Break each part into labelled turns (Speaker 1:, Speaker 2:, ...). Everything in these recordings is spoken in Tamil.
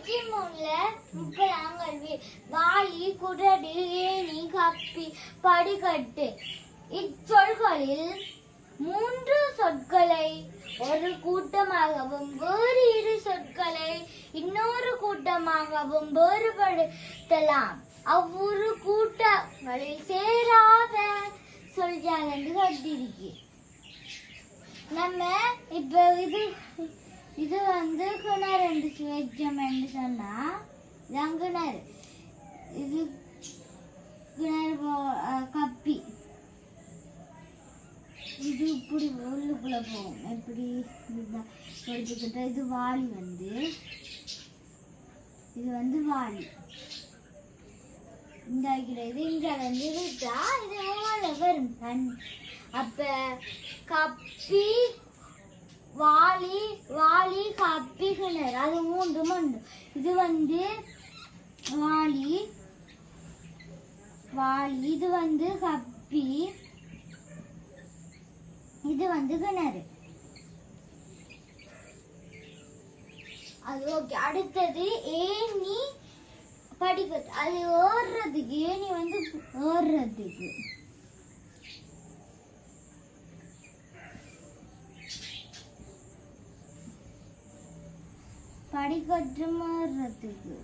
Speaker 1: ஒற்றி மூணுல 30ஆம் கல்வி. வாளி, குறடு, ஏணி, கப்பி, படிக்கட்டு. இச்சொற்களில் 3 சொற்களை ஒரு கூட்டமாகவும் வேறு 2 சொற்களை இன்னொரு கூட்டமாகவும் வேறுபடுத்தலாம். அவ்வொரு கூட்டங்களில் சேராத சொல்றாங்க என்று சொல்லிருக்கு. நம்ம இப்ப இது வந்து கிணறு என்று வச்சோம் என்று சொன்னா இதான் கிணறு. இது கிணறு கப்பி. இது இப்படி உள்ளுக்குள்ள போகும். எப்படி எடுத்துக்கிட்ட இது வாளி வந்து இது வந்து வாளி. இந்த இது இங்க வந்து விட்டா இது வரும் தண்ணி. அப்ப கப்பி, வாளி, வாளி, கப்பி, கிணறு அது 3 மண்டு. இது வந்து வாளி, வாளி, இது வந்து கப்பி, இது வந்து கிணறு. அது ஓகே. அடுத்தது ஏணி, படிக்கட்டு. அது ஏறுறதுக்கு ஏணி வந்து ஏறுறதுக்கு. படிக்கட்டு ஏறுறதுக்கு.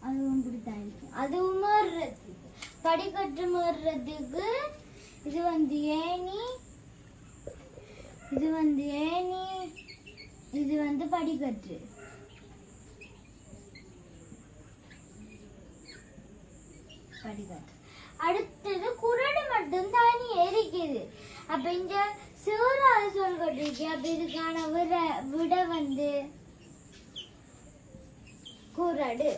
Speaker 1: அதுவும் இப்படித்தான் இருக்கும். அதுவும் ஏறுறதுக்கு. படிக்கட்டு ஏறுறதுக்கு. இது வந்து ஏணி, இது வந்து ஏணி, இது வந்து படிக்கட்டு. படிக்கட்டு. அடுத்தது குறடு மட்டும் தானி எரிக்குது. அப்ப இங்க சேராத சொல்கள் இருக்கு. அப்ப இதுக்கான விட வந்து குறடு.